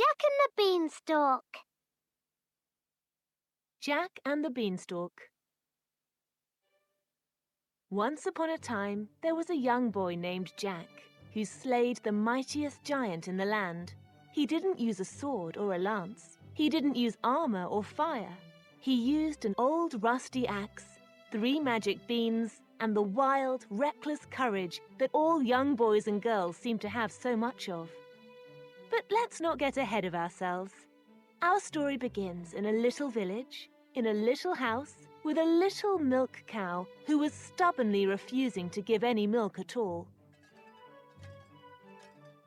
Jack and the Beanstalk. Jack and the Beanstalk. Once upon a time, there was a young boy named Jack who slayed the mightiest giant in the land. He didn't use a sword or a lance. He didn't use armor or fire. He used an old rusty axe, 3 magic beans, and the wild, reckless courage that all young boys and girls seem to have so much of. But let's not get ahead of ourselves. Our story begins in a little village, in a little house, with a little milk cow who was stubbornly refusing to give any milk at all.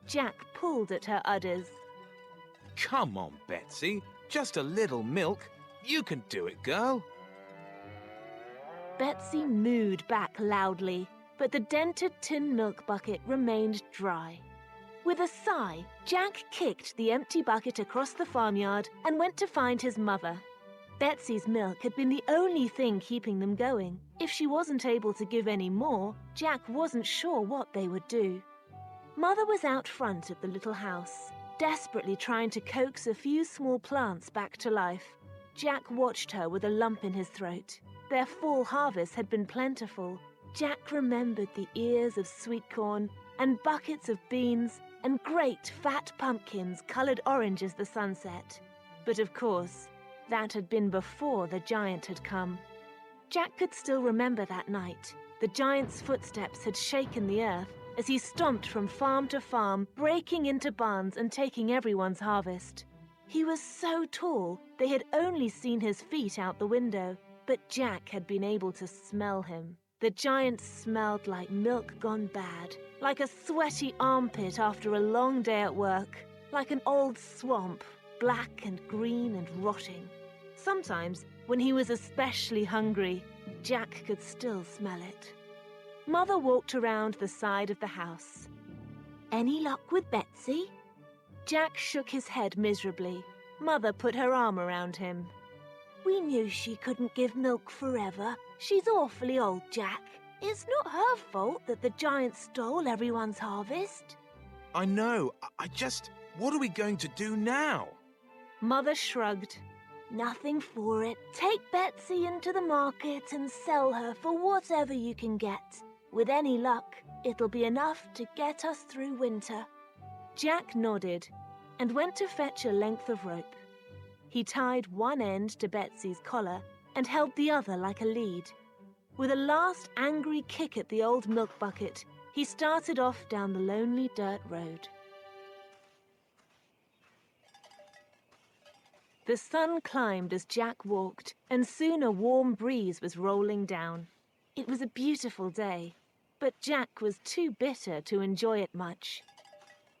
Jack pulled at her udders. Come on, Betsy, just a little milk. You can do it, girl. Betsy mooed back loudly, but the dented tin milk bucket remained dry. With a sigh, Jack kicked the empty bucket across the farmyard and went to find his mother. Betsy's milk had been the only thing keeping them going. If she wasn't able to give any more, Jack wasn't sure what they would do. Mother was out front of the little house, desperately trying to coax a few small plants back to life. Jack watched her with a lump in his throat. Their fall harvest had been plentiful. Jack remembered the ears of sweet corn and buckets of beans and great fat pumpkins coloured orange as the sunset. But of course, that had been before the giant had come. Jack could still remember that night. The giant's footsteps had shaken the earth as he stomped from farm to farm, breaking into barns and taking everyone's harvest. He was so tall they had only seen his feet out the window, but Jack had been able to smell him. The giant smelled like milk gone bad, like a sweaty armpit after a long day at work, like an old swamp, black and green and rotting. Sometimes, when he was especially hungry, Jack could still smell it. Mother walked around the side of the house. "Any luck with Betsy?" Jack shook his head miserably. Mother put her arm around him. "We knew she couldn't give milk forever. She's awfully old, Jack. It's not her fault that the giant stole everyone's harvest." I know, what are we going to do now? Mother shrugged. "Nothing for it. Take Betsy into the market and sell her for whatever you can get. With any luck, it'll be enough to get us through winter." Jack nodded and went to fetch a length of rope. He tied one end to Betsy's collar and held the other like a lead. With a last angry kick at the old milk bucket, he started off down the lonely dirt road. The sun climbed as Jack walked, and soon a warm breeze was rolling down. It was a beautiful day, but Jack was too bitter to enjoy it much.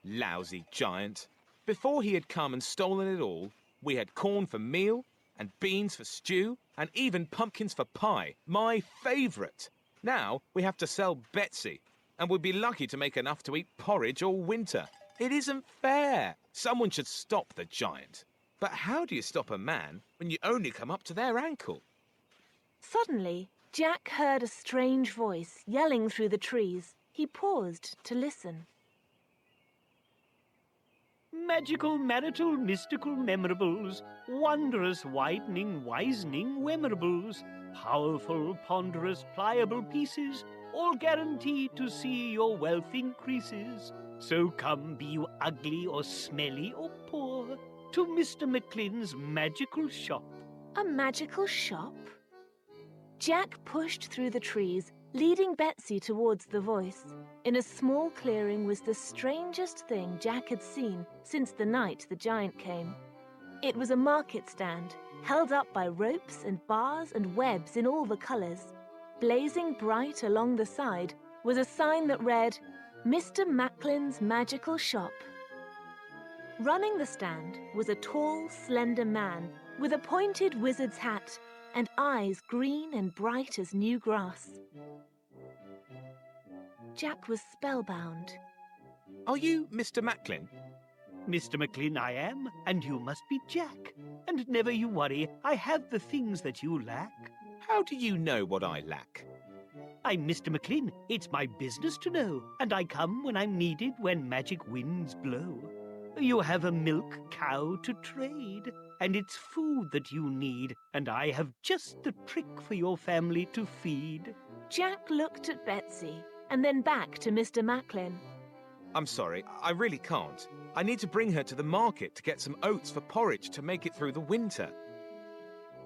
Lousy giant. Before he had come and stolen it all, we had corn for meal, and beans for stew, and even pumpkins for pie, my favourite. Now we have to sell Betsy, and we'd be lucky to make enough to eat porridge all winter. It isn't fair. Someone should stop the giant. But how do you stop a man when you only come up to their ankle? Suddenly, Jack heard a strange voice yelling through the trees. He paused to listen. Magical, marital, mystical memorables, wondrous, widening, wisening wemerables, powerful, ponderous, pliable pieces, all guaranteed to see your wealth increases. So come, be you ugly or smelly or poor, to Mr. Maclin's magical shop. A magical shop? Jack pushed through the trees, leading Betsy towards the voice. In a small clearing was the strangest thing Jack had seen since the night the giant came. It was a market stand, held up by ropes and bars and webs in all the colours. Blazing bright along the side was a sign that read, "Mr. Macklin's Magical Shop." Running the stand was a tall, slender man with a pointed wizard's hat and eyes green and bright as new grass. Jack was spellbound. Are you Mr. Macklin? Mr. Macklin I am, and you must be Jack. And never you worry, I have the things that you lack. How do you know what I lack? I'm Mr. Macklin, it's my business to know, and I come when I'm needed when magic winds blow. You have a milk cow to trade, and it's food that you need, and I have just the trick for your family to feed. Jack looked at Betsy and then back to Mr. Macklin. I'm sorry, I really can't. I need to bring her to the market to get some oats for porridge to make it through the winter.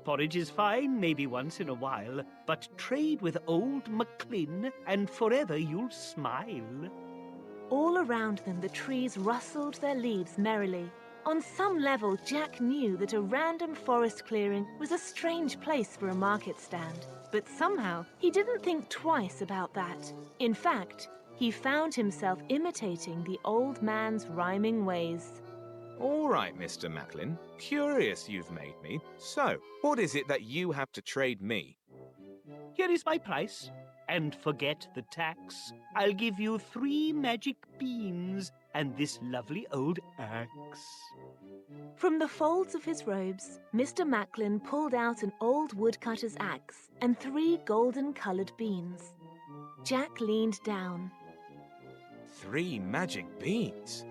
Porridge is fine, maybe once in a while, but trade with old Macklin, and forever you'll smile. All around them, the trees rustled their leaves merrily. On some level, Jack knew that a random forest clearing was a strange place for a market stand. But somehow, he didn't think twice about that. In fact, he found himself imitating the old man's rhyming ways. All right, Mr. Macklin. Curious you've made me. So, what is it that you have to trade me? Here is my price, and forget the tax. I'll give you 3 magic beans and this lovely old axe. From the folds of his robes, Mr. Macklin pulled out an old woodcutter's axe and 3 golden-coloured beans. Jack leaned down. 3 magic beans?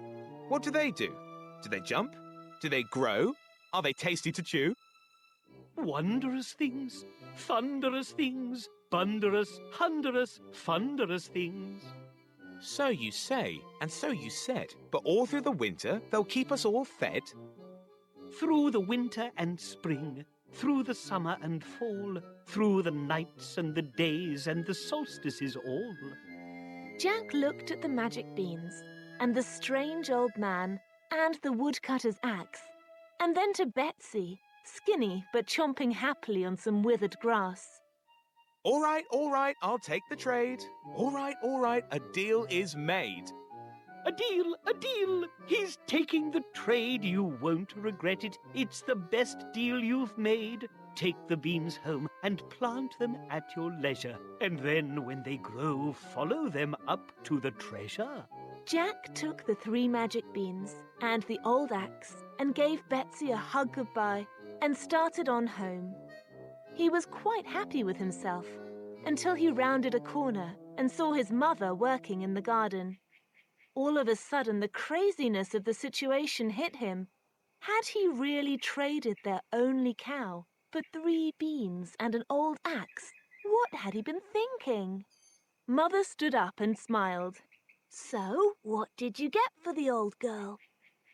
What do they do? Do they jump? Do they grow? Are they tasty to chew? Wondrous things, thunderous things, bunderous, hunderous, funderous things. So you say, and so you said. But all through the winter, they'll keep us all fed? Through the winter and spring, through the summer and fall, through the nights and the days and the solstices all. Jack looked at the magic beans, and the strange old man, and the woodcutter's axe, and then to Betsy, skinny but chomping happily on some withered grass. All right, I'll take the trade. All right, a deal is made. A deal, a deal! He's taking the trade, you won't regret it. It's the best deal you've made. Take the beans home and plant them at your leisure. And then, when they grow, follow them up to the treasure. Jack took the 3 magic beans and the old axe and gave Betsy a hug goodbye and started on home. He was quite happy with himself until he rounded a corner and saw his mother working in the garden. All of a sudden, the craziness of the situation hit him. Had he really traded their only cow for 3 beans and an old axe? What had he been thinking? Mother stood up and smiled. So, what did you get for the old girl?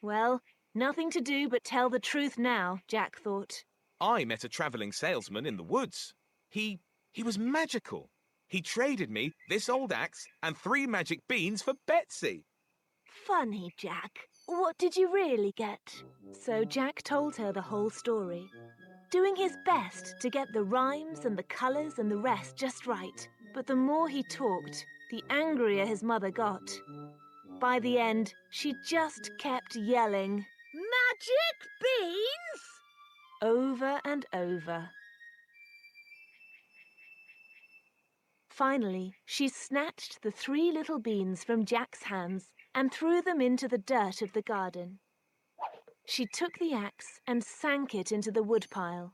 Well, nothing to do but tell the truth now, Jack thought. I met a travelling salesman in the woods. He was magical. He traded me this old axe and 3 magic beans for Betsy. Funny, Jack. What did you really get? So Jack told her the whole story, doing his best to get the rhymes and the colours and the rest just right. But the more he talked, the angrier his mother got. By the end, she just kept yelling, Magic beans? Over and over. Finally, she snatched the 3 little beans from Jack's hands and threw them into the dirt of the garden. She took the axe and sank it into the woodpile.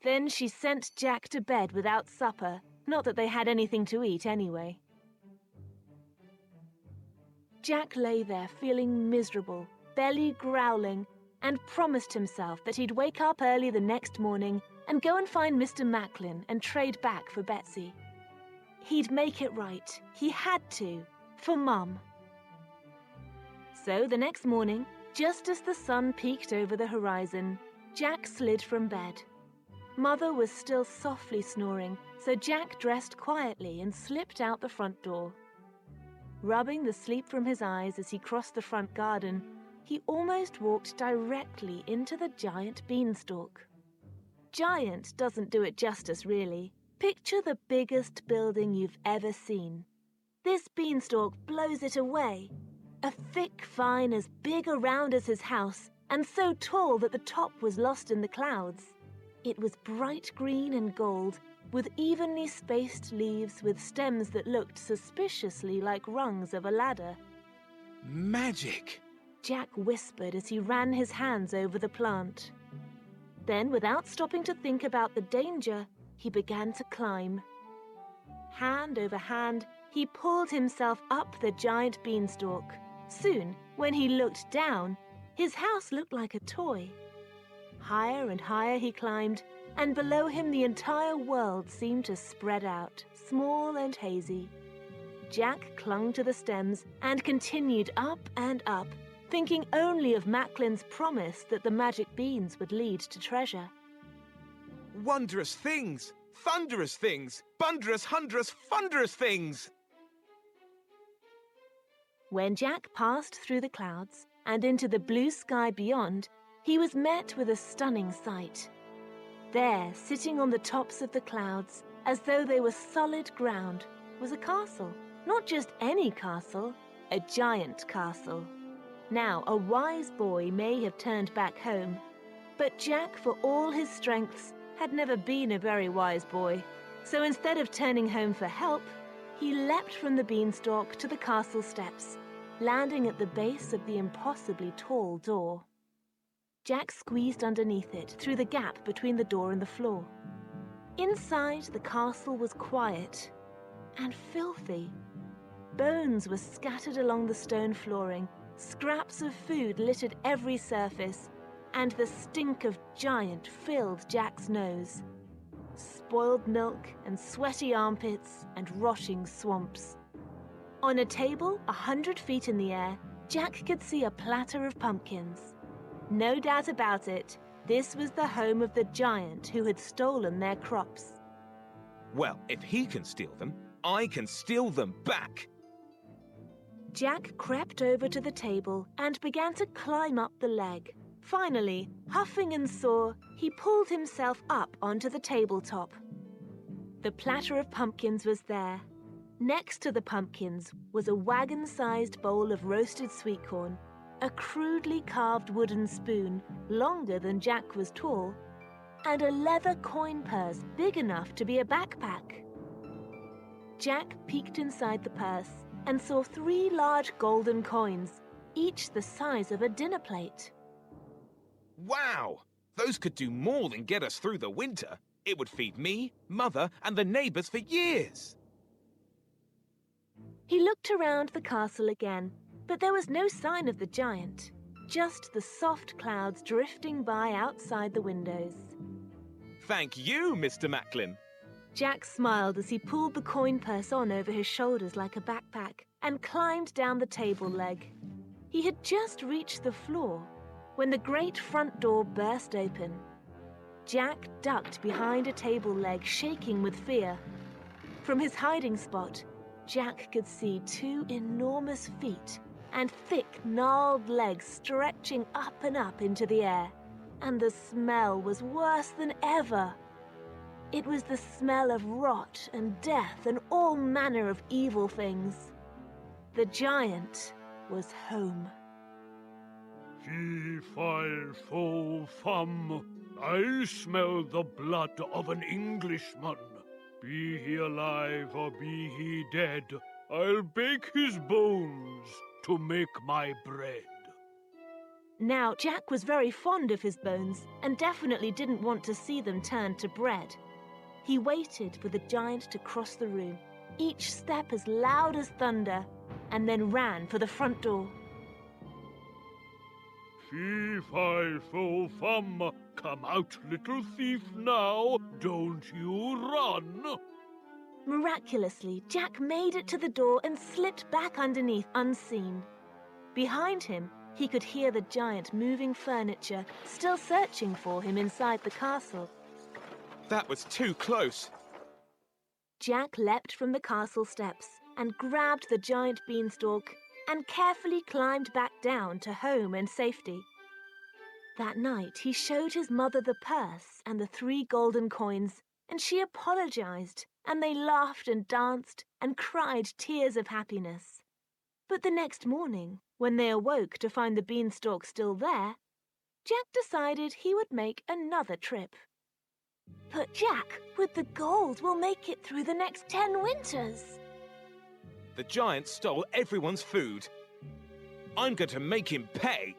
Then she sent Jack to bed without supper, not that they had anything to eat anyway. Jack lay there feeling miserable, belly growling, and promised himself that he'd wake up early the next morning and go and find Mr. Macklin and trade back for Betsy. He'd make it right. He had to, for Mum. So the next morning, just as the sun peeked over the horizon, Jack slid from bed. Mother was still softly snoring, so Jack dressed quietly and slipped out the front door. Rubbing the sleep from his eyes as he crossed the front garden, he almost walked directly into the giant beanstalk. Giant doesn't do it justice, really. Picture the biggest building you've ever seen. This beanstalk blows it away. A thick vine as big around as his house, and so tall that the top was lost in the clouds. It was bright green and gold, with evenly spaced leaves with stems that looked suspiciously like rungs of a ladder. Magic! Jack whispered as he ran his hands over the plant. Then, without stopping to think about the danger, he began to climb. Hand over hand, he pulled himself up the giant beanstalk, Soon, when he looked down, his house looked like a toy. Higher and higher he climbed, and below him the entire world seemed to spread out, small and hazy. Jack clung to the stems and continued up and up, thinking only of Macklin's promise that the magic beans would lead to treasure. Wondrous things! Thunderous things! Bundrous, hundrous, thunderous things! When Jack passed through the clouds and into the blue sky beyond, he was met with a stunning sight. There, sitting on the tops of the clouds, as though they were solid ground, was a castle. Not just any castle, a giant castle. Now, a wise boy may have turned back home, but Jack, for all his strengths, had never been a very wise boy. So instead of turning home for help, he leapt from the beanstalk to the castle steps, landing at the base of the impossibly tall door. Jack squeezed underneath it through the gap between the door and the floor. Inside, the castle was quiet and filthy. Bones were scattered along the stone flooring, scraps of food littered every surface, and the stink of giant filled Jack's nose. Spoiled milk and sweaty armpits and rotting swamps. On a table 100 feet in the air, Jack could see a platter of pumpkins. No doubt about it, this was the home of the giant who had stolen their crops. Well, if he can steal them, I can steal them back! Jack crept over to the table and began to climb up the leg. Finally, huffing and sore, he pulled himself up onto the tabletop. The platter of pumpkins was there. Next to the pumpkins was a wagon-sized bowl of roasted sweet corn, a crudely carved wooden spoon, longer than Jack was tall, and a leather coin purse big enough to be a backpack. Jack peeked inside the purse and saw 3 large golden coins, each the size of a dinner plate. Wow! Those could do more than get us through the winter. It would feed me, Mother, and the neighbors for years. He looked around the castle again, but there was no sign of the giant, just the soft clouds drifting by outside the windows. Thank you, Mr. Macklin. Jack smiled as he pulled the coin purse on over his shoulders like a backpack and climbed down the table leg. He had just reached the floor when the great front door burst open. Jack ducked behind a table leg, shaking with fear. From his hiding spot, Jack could see 2 enormous feet and thick, gnarled legs stretching up and up into the air. And the smell was worse than ever. It was the smell of rot and death and all manner of evil things. The giant was home. Fee, fi, fo, fum. I smell the blood of an Englishman. Be he alive or be he dead, I'll bake his bones to make my bread. Now, Jack was very fond of his bones and definitely didn't want to see them turn to bread. He waited for the giant to cross the room, each step as loud as thunder, and then ran for the front door. Fee, fi, fo, fum. Come out, little thief, now. Don't you run. Miraculously, Jack made it to the door and slipped back underneath unseen. Behind him, he could hear the giant moving furniture, still searching for him inside the castle. That was too close. Jack leapt from the castle steps and grabbed the giant beanstalk and carefully climbed back down to home and safety. That night, he showed his mother the purse and the 3 golden coins, and she apologized, and they laughed and danced and cried tears of happiness. But the next morning, when they awoke to find the beanstalk still there, Jack decided he would make another trip. But Jack, with the gold, we'll make it through the next 10 winters. The giant stole everyone's food. I'm going to make him pay.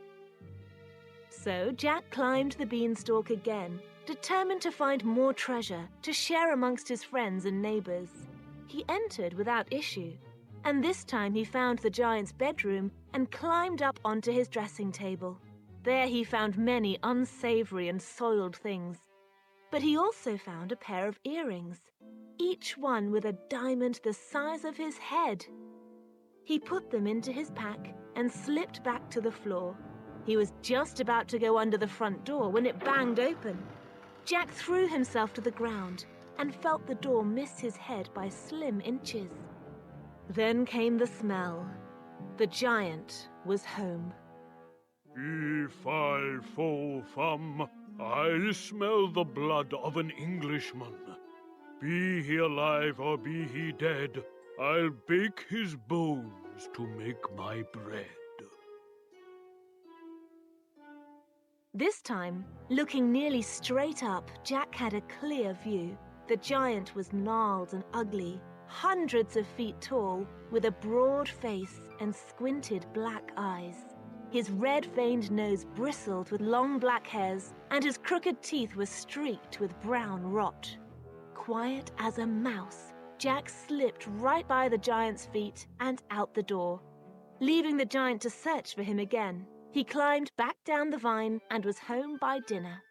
So Jack climbed the beanstalk again, determined to find more treasure to share amongst his friends and neighbors. He entered without issue, And this time he found the giant's bedroom and climbed up onto his dressing table. There he found many unsavory and soiled things. But he also found a pair of earrings, each one with a diamond the size of his head. He put them into his pack and slipped back to the floor. He was just about to go under the front door when it banged open. Jack threw himself to the ground and felt the door miss his head by slim inches. Then came the smell. The giant was home. Fee-fi-fo-fum, I smell the blood of an Englishman. Be he alive or be he dead, I'll bake his bones to make my bread. This time, looking nearly straight up, Jack had a clear view. The giant was gnarled and ugly, hundreds of feet tall, with a broad face and squinted black eyes. His red-veined nose bristled with long black hairs, and his crooked teeth were streaked with brown rot. Quiet as a mouse, Jack slipped right by the giant's feet and out the door. Leaving the giant to search for him again, he climbed back down the vine and was home by dinner.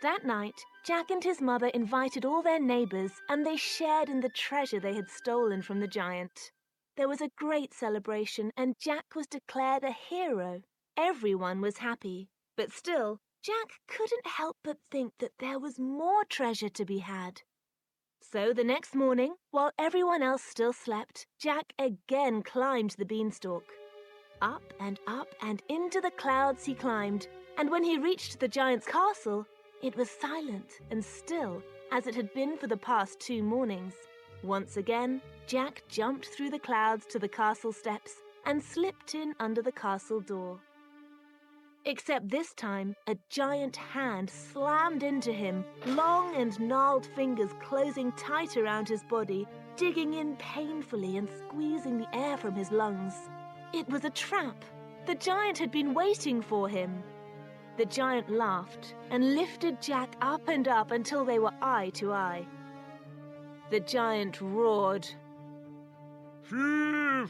That night, Jack and his mother invited all their neighbors, and they shared in the treasure they had stolen from the giant. There was a great celebration, and Jack was declared a hero. Everyone was happy, but still, Jack couldn't help but think that there was more treasure to be had. So the next morning, while everyone else still slept, Jack again climbed the beanstalk. Up and into the clouds he climbed, and when he reached the giant's castle, it was silent and still, as it had been for the past 2 mornings. Once again, Jack jumped through the clouds to the castle steps and slipped in under the castle door. Except this time, a giant hand slammed into him, long and gnarled fingers closing tight around his body, digging in painfully and squeezing the air from his lungs. It was a trap. The giant had been waiting for him. The giant laughed and lifted Jack up and up until they were eye to eye. The giant roared. Fee-fi-fo-fum.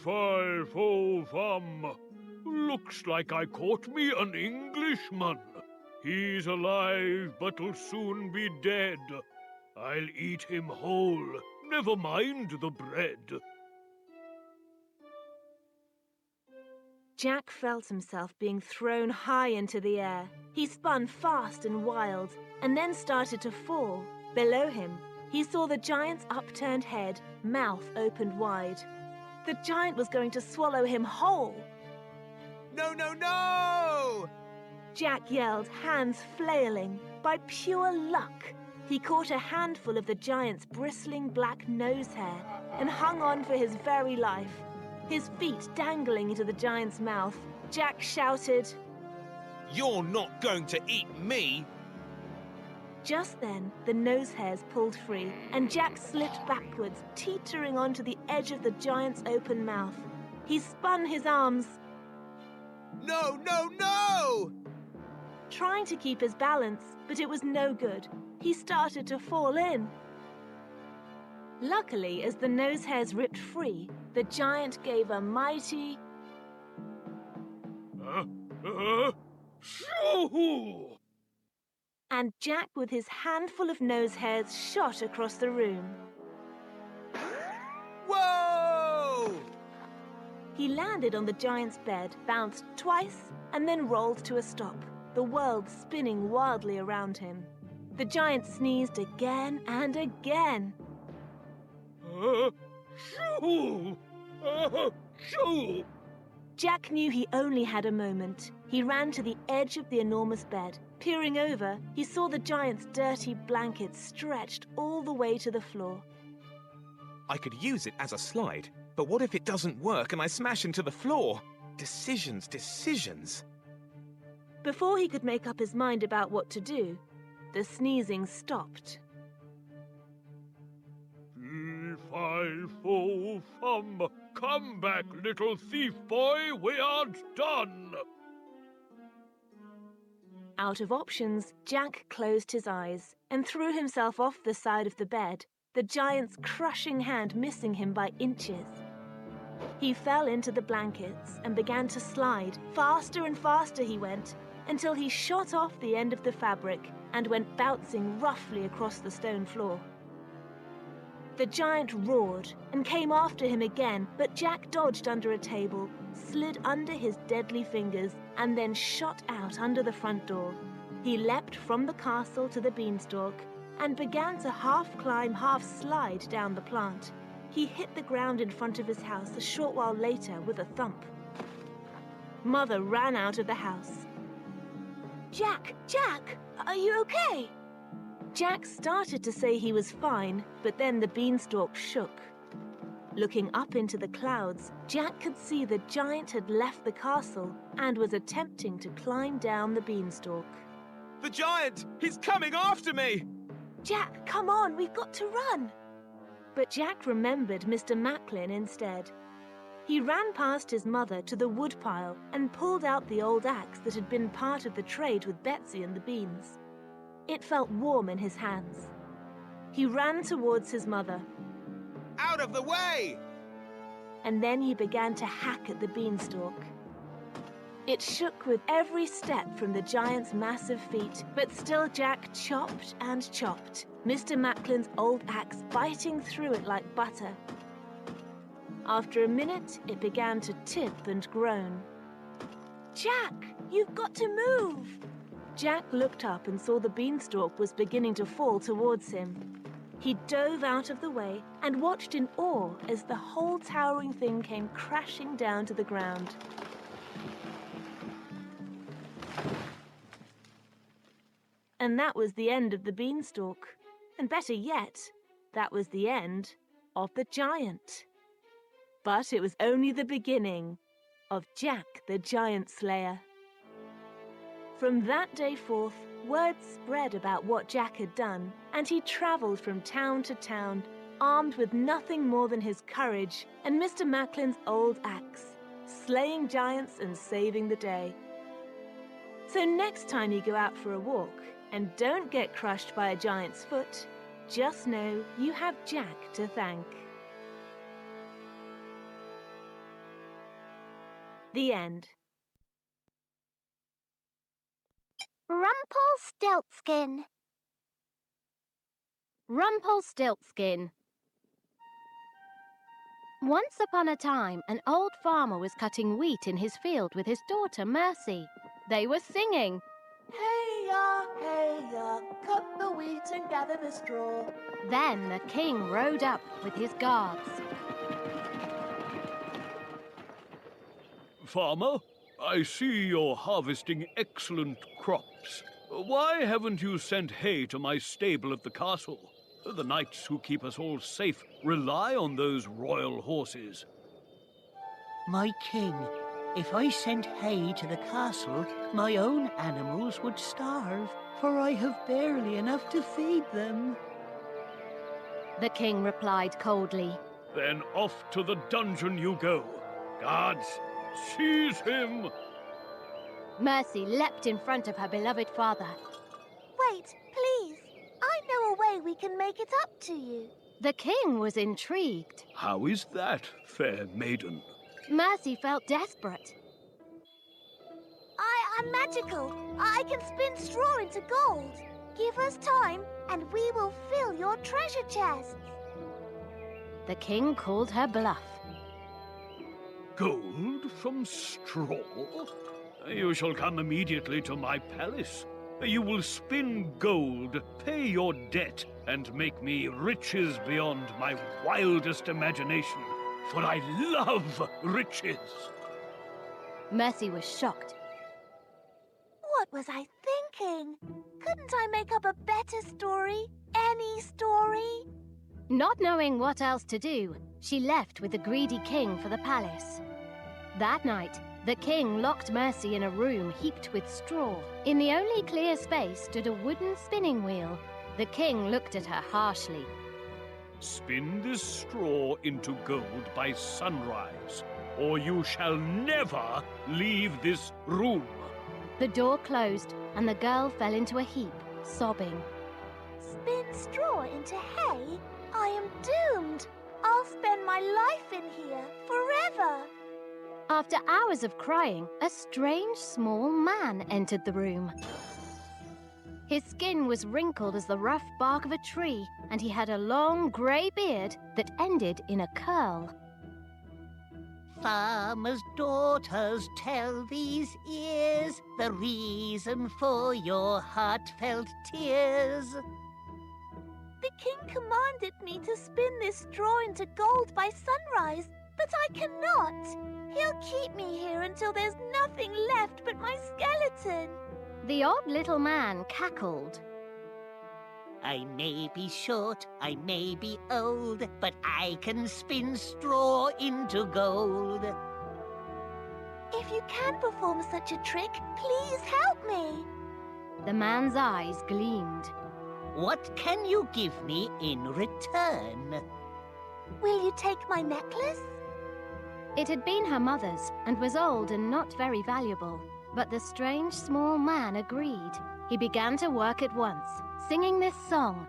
Looks like I caught me an Englishman. He's alive, but'll soon be dead. I'll eat him whole, never mind the bread. Jack felt himself being thrown high into the air. He spun fast and wild, and then started to fall. Below him, he saw the giant's upturned head, mouth opened wide. The giant was going to swallow him whole. No, no, no! Jack yelled, hands flailing. By pure luck, he caught a handful of the giant's bristling black nose hair and hung on for his very life. His feet dangling into the giant's mouth, Jack shouted, You're not going to eat me! Just then, the nose hairs pulled free, and Jack slipped backwards, teetering onto the edge of the giant's open mouth. He spun his arms, No, no, no! trying to keep his balance, but it was no good. He started to fall in. Luckily, as the nose hairs ripped free, the giant gave a mighty Shoo! and Jack, with his handful of nose hairs, shot across the room. Whoa! He landed on the giant's bed, bounced twice, and then rolled to a stop, the world spinning wildly around him. The giant sneezed again and again. Shoo! Shoo! Jack knew he only had a moment. He ran to the edge of the enormous bed. Peering over, he saw the giant's dirty blanket stretched all the way to the floor. I could use it as a slide, but what if it doesn't work and I smash into the floor? Decisions, decisions. Before he could make up his mind about what to do, the sneezing stopped. Fee-fi-fo-fum. Come back, little thief boy, we aren't done. Out of options, Jack closed his eyes and threw himself off the side of the bed. the giant's crushing hand missing him by inches. He fell into the blankets and began to slide. Faster and faster he went, until he shot off the end of the fabric and went bouncing roughly across the stone floor. The giant roared and came after him again, but Jack dodged under a table, slid under his deadly fingers, and then shot out under the front door. He leapt from the castle to the beanstalk and began to half-climb, half-slide down the plant. He hit the ground in front of his house a short while later with a thump. Mother ran out of the house. Jack, are you okay? Jack started to say he was fine, but then the beanstalk shook. Looking up into the clouds, Jack could see the giant had left the castle and was attempting to climb down the beanstalk. The giant! He's coming after me! Jack, come on, we've got to run. But Jack remembered Mr. Macklin instead. He ran past his mother to the woodpile and pulled out the old axe that had been part of the trade with Betsy and the beans. It felt warm in his hands. He ran towards his mother. Out of the way! And then he began to hack at the beanstalk. It shook with every step from the giant's massive feet, but still Jack chopped and chopped, Mr. Macklin's old axe biting through it like butter. After a minute, it began to tip and groan. Jack, you've got to move. Jack looked up and saw the beanstalk was beginning to fall towards him. He dove out of the way and watched in awe as the whole towering thing came crashing down to the ground. And that was the end of the beanstalk. And better yet, that was the end of the giant. But it was only the beginning of Jack the Giant Slayer. From that day forth, word spread about what Jack had done, and he travelled from town to town, armed with nothing more than his courage and Mr. Macklin's old axe, slaying giants and saving the day. So next time you go out for a walk, and don't get crushed by a giant's foot, just know you have Jack to thank. The end. Rumple Stiltskin. Rumple Stiltskin. Once upon a time, an old farmer was cutting wheat in his field with his daughter Mercy. They were singing, Hey ya, cut the wheat and gather the straw. Then the king rode up with his guards. Farmer, I see you're harvesting excellent crops. Why haven't you sent hay to my stable at the castle? The knights who keep us all safe rely on those royal horses. My king, if I sent hay to the castle, my own animals would starve, for I have barely enough to feed them. The king replied coldly. Then off to the dungeon you go. Guards, seize him! Mercy leapt in front of her beloved father. Wait, please. I know a way we can make it up to you. The king was intrigued. How is that, fair maiden? Mercy felt desperate. I'm magical. I can spin straw into gold. Give us time and we will fill your treasure chests. The king called her bluff. Gold from straw? You shall come immediately to my palace. You will spin gold, pay your debt, and make me riches beyond my wildest imagination, for I love riches. Mercy was shocked. What was I thinking? Couldn't I make up a better story? Any story? Not knowing what else to do, she left with the greedy king for the palace. That night, the king locked Mercy in a room heaped with straw. In the only clear space stood a wooden spinning wheel. The king looked at her harshly. Spin this straw into gold by sunrise, or you shall never leave this room. The door closed, and the girl fell into a heap, sobbing. Spin straw into hay? I am doomed. I'll spend my life in here forever. After hours of crying, a strange small man entered the room. His skin was wrinkled as the rough bark of a tree, and he had a long grey beard that ended in a curl. Farmers' daughters, tell these ears the reason for your heartfelt tears. The king commanded me to spin this straw into gold by sunrise, but I cannot. He'll keep me here until there's nothing left but my skeleton. The odd little man cackled. I may be short, I may be old, but I can spin straw into gold. If you can perform such a trick, please help me. The man's eyes gleamed. What can you give me in return? Will you take my necklace? It had been her mother's and was old and not very valuable. But the strange small man agreed. He began to work at once, singing this song.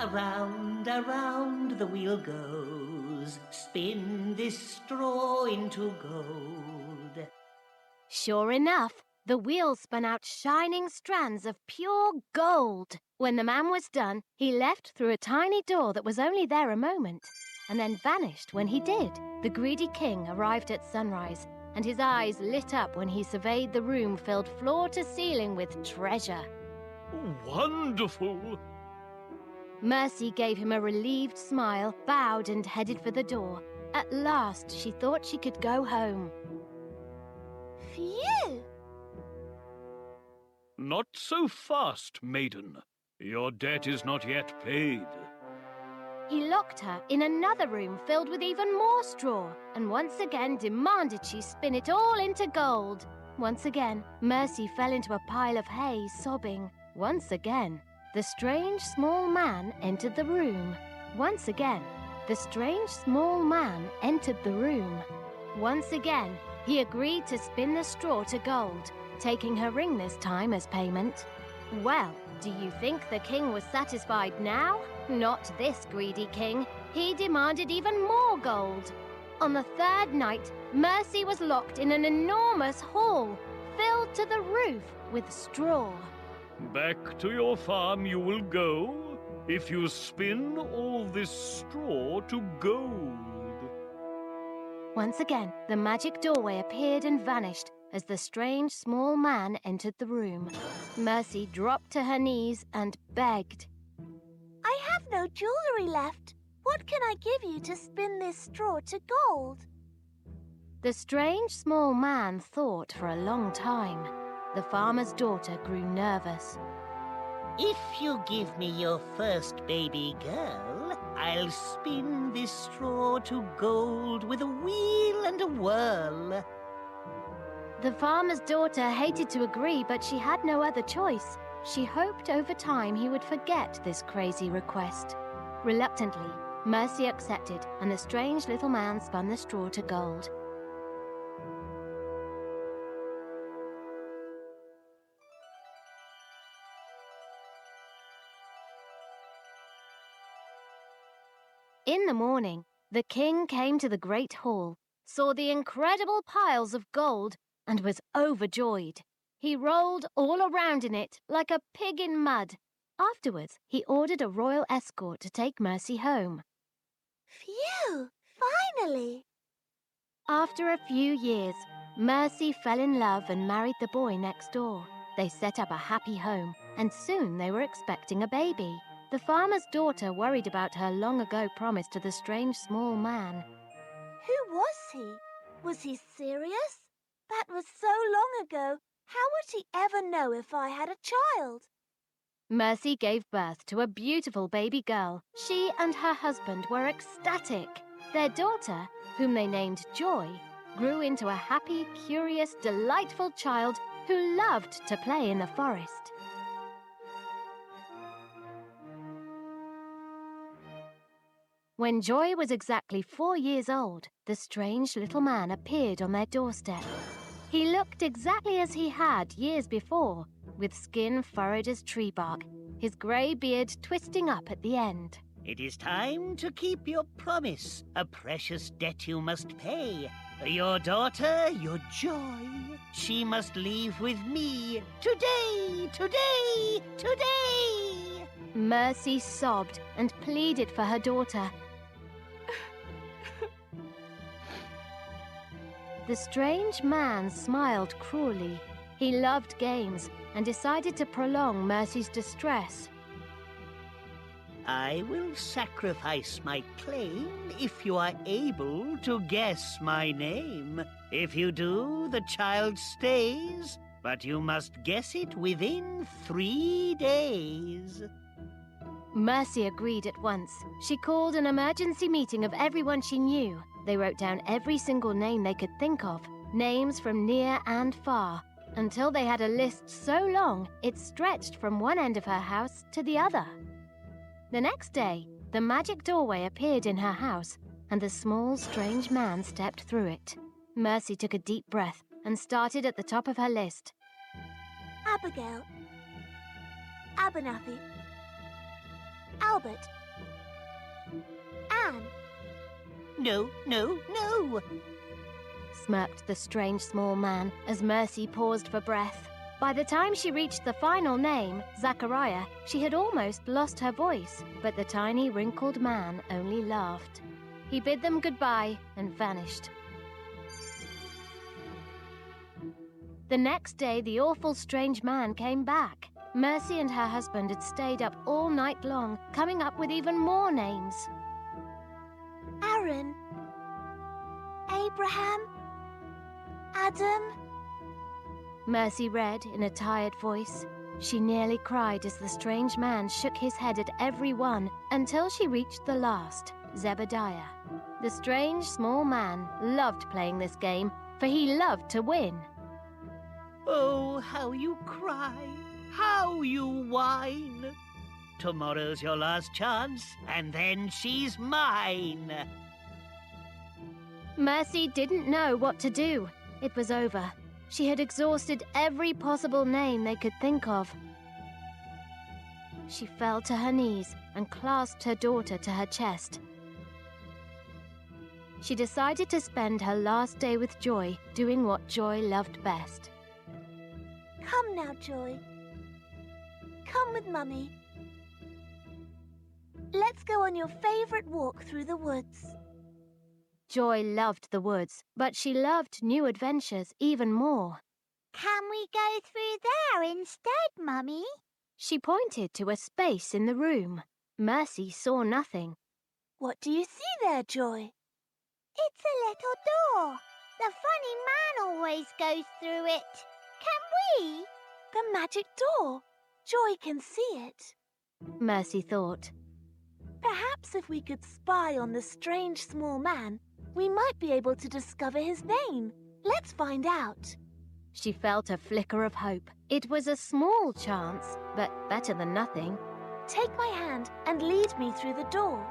Around, around the wheel goes, spin this straw into gold. Sure enough, the wheel spun out shining strands of pure gold. When the man was done, he left through a tiny door that was only there a moment, and then vanished when he did. The greedy king arrived at sunrise, and his eyes lit up when he surveyed the room filled floor to ceiling with treasure. Wonderful! Mercy gave him a relieved smile, bowed and headed for the door. At last, she thought she could go home. Phew! Not so fast, maiden. Your debt is not yet paid. He locked her in another room filled with even more straw, and once again demanded she spin it all into gold. Once again, Mercy fell into a pile of hay, sobbing. Once again, the strange small man entered the room. Once again, the strange small man entered the room. Once again, he agreed to spin the straw to gold, taking her ring this time as payment. Well, do you think the king was satisfied now? Not this greedy king. He demanded even more gold. On the third night, Mercy was locked in an enormous hall, filled to the roof with straw. Back to your farm you will go, if you spin all this straw to gold. Once again, the magic doorway appeared and vanished as the strange small man entered the room. Mercy dropped to her knees and begged. I have no jewellery left. What can I give you to spin this straw to gold? The strange small man thought for a long time. The farmer's daughter grew nervous. If you give me your first baby girl, I'll spin this straw to gold with a wheel and a whirl. The farmer's daughter hated to agree, but she had no other choice. She hoped over time he would forget this crazy request. Reluctantly, Mercy accepted, and the strange little man spun the straw to gold. In the morning, the king came to the great hall, saw the incredible piles of gold, and was overjoyed. He rolled all around in it like a pig in mud. Afterwards, he ordered a royal escort to take Mercy home. Phew! Finally! After a few years, Mercy fell in love and married the boy next door. They set up a happy home, and soon they were expecting a baby. The farmer's daughter worried about her long-ago promise to the strange small man. Who was he? Was he serious? That was so long ago. How would he ever know if I had a child? Mercy gave birth to a beautiful baby girl. She and her husband were ecstatic. Their daughter, whom they named Joy, grew into a happy, curious, delightful child who loved to play in the forest. When Joy was exactly 4 years old, the strange little man appeared on their doorstep. He looked exactly as he had years before, with skin furrowed as tree bark. his grey beard twisting up at the end. It is time to keep your promise, a precious debt you must pay. Your daughter, your joy, she must leave with me today, today, today! Mercy sobbed and pleaded for her daughter. The strange man smiled cruelly. He loved games and decided to prolong Mercy's distress. I will sacrifice my claim if you are able to guess my name. If you do, the child stays, but you must guess it within 3 days. Mercy agreed at once. She called an emergency meeting of everyone she knew. They wrote down every single name they could think of, names from near and far, until they had a list so long it stretched from one end of her house to the other. The next day, the magic doorway appeared in her house, and the small, strange man stepped through it. Mercy took a deep breath and started at the top of her list. Abigail. Abernathy. Albert. Anne. No, no, no! Smirked the strange small man as Mercy paused for breath. By the time she reached the final name, Zachariah, she had almost lost her voice, but the tiny wrinkled man only laughed. He bid them goodbye and vanished. The next day, the awful strange man came back. Mercy and her husband had stayed up all night long, coming up with even more names. Aaron. Abraham. Adam. Mercy read in a tired voice. She nearly cried as the strange man shook his head at every one until she reached the last, Zebediah. The strange small man loved playing this game, for he loved to win. Oh, how you cry, how you whine. Tomorrow's your last chance, and then she's mine. Mercy didn't know what to do. It was over. She had exhausted every possible name they could think of. She fell to her knees and clasped her daughter to her chest. She decided to spend her last day with Joy, doing what Joy loved best. Come now, Joy. Come with Mummy. Let's go on your favorite walk through the woods. Joy loved the woods, but she loved new adventures even more. Can we go through there instead, Mummy? She pointed to a space in the room. Mercy saw nothing. What do you see there, Joy? It's a little door. The funny man always goes through it. Can we? The magic door. Joy can see it. Mercy thought. Perhaps if we could spy on the strange small man, we might be able to discover his name. Let's find out. She felt a flicker of hope. It was a small chance, but better than nothing. Take my hand and lead me through the door.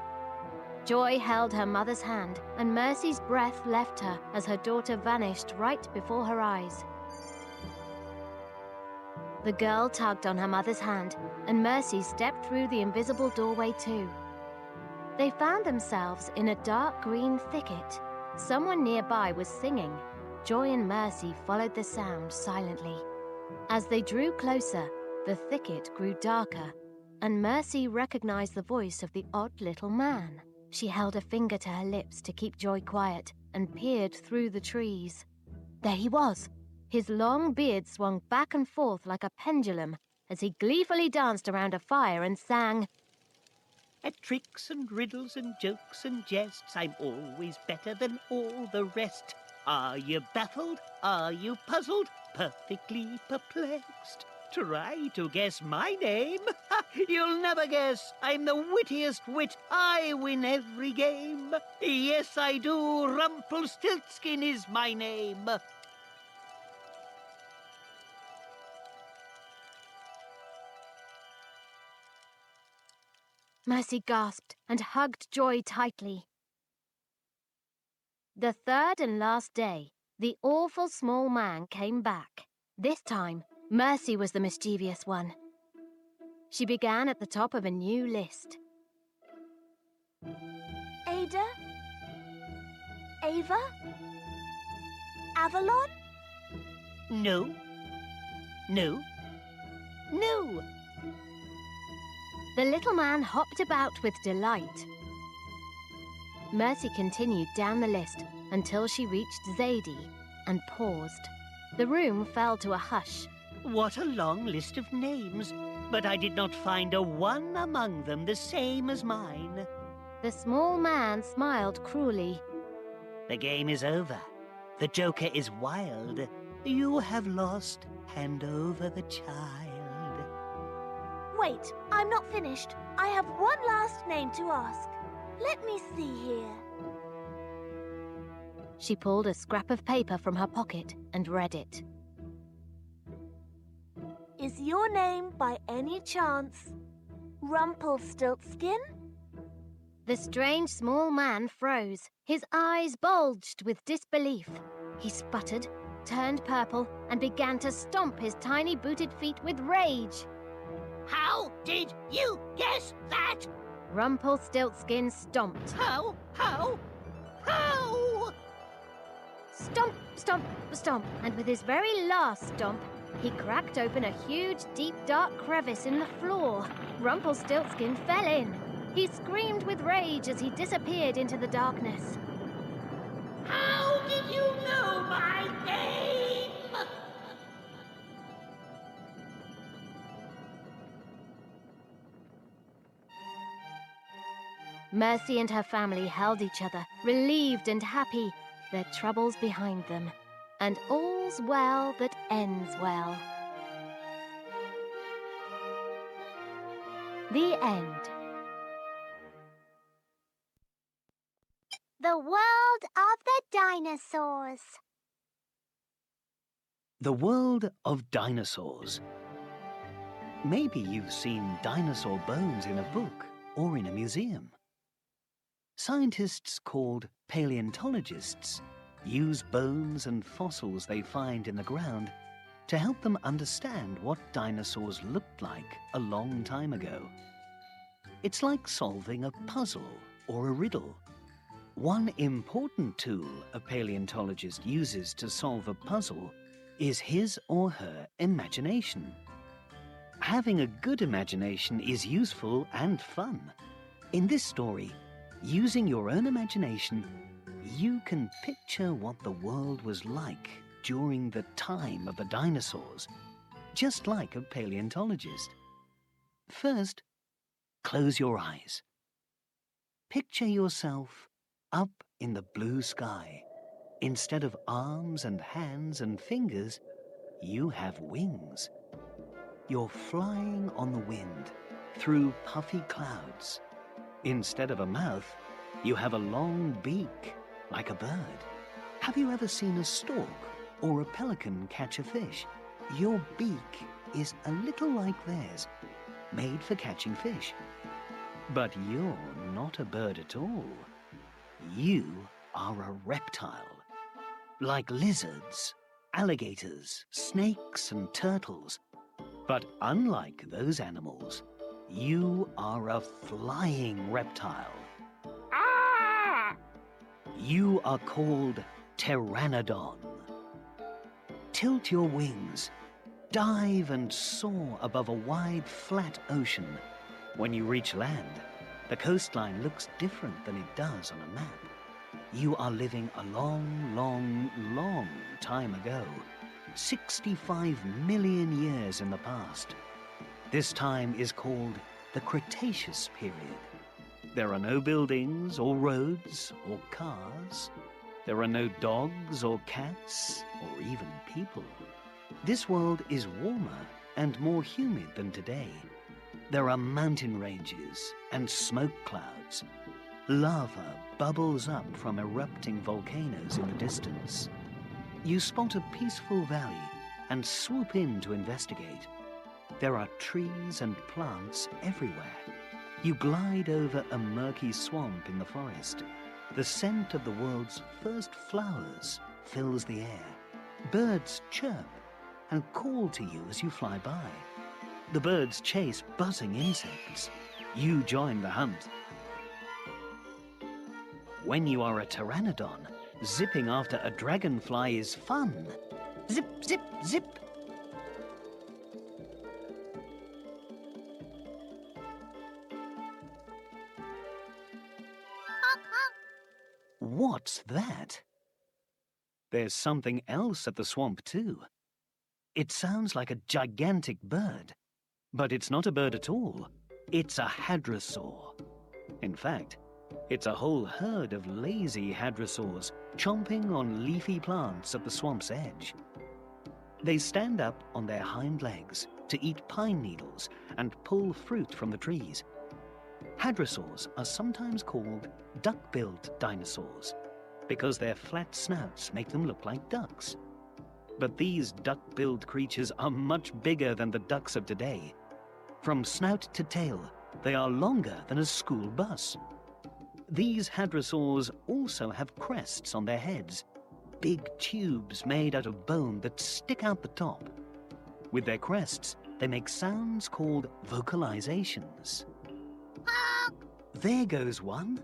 Joy held her mother's hand, and Mercy's breath left her as her daughter vanished right before her eyes. The girl tugged on her mother's hand, and Mercy stepped through the invisible doorway too. They found themselves in a dark green thicket. Someone nearby was singing. Joy and Mercy followed the sound silently. As they drew closer, the thicket grew darker, and Mercy recognized the voice of the odd little man. She held a finger to her lips to keep Joy quiet and peered through the trees. There he was. His long beard swung back and forth like a pendulum as he gleefully danced around a fire and sang, At tricks and riddles and jokes and jests, I'm always better than all the rest. Are you baffled? Are you puzzled? Perfectly perplexed? Try to guess my name. You'll never guess. I'm the wittiest wit. I win every game. Yes, I do. Rumple Stiltskin is my name. Mercy gasped and hugged Joy tightly. The third and last day, the awful small man came back. This time, Mercy was the mischievous one. She began at the top of a new list. Ada? Ava? Avalon? No. No. No. The little man hopped about with delight. Mercy continued down the list until she reached Zadie and paused. The room fell to a hush. What a long list of names, but I did not find a one among them the same as mine. The small man smiled cruelly. The game is over. The Joker is wild. You have lost. Hand over the child. Wait, I'm not finished. I have one last name to ask. Let me see here. She pulled a scrap of paper from her pocket and read it. Is your name, by any chance, Rumple Stiltskin? The strange small man froze. His eyes bulged with disbelief. He sputtered, turned purple, and began to stomp his tiny booted feet with rage. How did you guess that? Rumple Stiltskin stomped. How? Stomp, stomp, stomp, and with his very last stomp, he cracked open a huge, deep, dark crevice in the floor. Rumple Stiltskin fell in. He screamed with rage as he disappeared into the darkness. How did you know my name? Mercy and her family held each other, relieved and happy, their troubles behind them. And all's well that ends well. The end. The world of the dinosaurs. The world of dinosaurs. Maybe you've seen dinosaur bones in a book or in a museum. Scientists called paleontologists use bones and fossils they find in the ground to help them understand what dinosaurs looked like a long time ago. It's like solving a puzzle or a riddle. One important tool a paleontologist uses to solve a puzzle is his or her imagination. Having a good imagination is useful and fun. In this story, using your own imagination, you can picture what the world was like during the time of the dinosaurs, just like a paleontologist. First, close your eyes. Picture yourself up in the blue sky. Instead of arms and hands and fingers, you have wings. You're flying on the wind through puffy clouds. Instead of a mouth, you have a long beak, like a bird. Have you ever seen a stork or a pelican catch a fish? Your beak is a little like theirs, made for catching fish. But you're not a bird at all. You are a reptile. Like lizards, alligators, snakes, and turtles. But unlike those animals, you are a flying reptile. Ah! You are called Pteranodon. Tilt your wings, dive and soar above a wide, flat ocean. When you reach land, the coastline looks different than it does on a map. You are living a long, long, long time ago. 65 million years in the past. This time is called the Cretaceous period. There are no buildings or roads or cars. There are no dogs or cats or even people. This world is warmer and more humid than today. There are mountain ranges and smoke clouds. Lava bubbles up from erupting volcanoes in the distance. You spot a peaceful valley and swoop in to investigate. There are trees and plants everywhere. You glide over a murky swamp in the forest. The scent of the world's first flowers fills the air. Birds chirp and call to you as you fly by. The birds chase buzzing insects. You join the hunt. When you are a pteranodon, zipping after a dragonfly is fun. Zip, zip, zip. What's that? There's something else at the swamp too. It sounds like a gigantic bird, but it's not a bird at all. It's a hadrosaur. In fact, it's a whole herd of lazy hadrosaurs chomping on leafy plants at the swamp's edge. They stand up on their hind legs to eat pine needles and pull fruit from the trees. Hadrosaurs are sometimes called duck-billed dinosaurs because their flat snouts make them look like ducks. But these duck-billed creatures are much bigger than the ducks of today. From snout to tail, they are longer than a school bus. These hadrosaurs also have crests on their heads, big tubes made out of bone that stick out the top. With their crests, they make sounds called vocalizations. There goes one.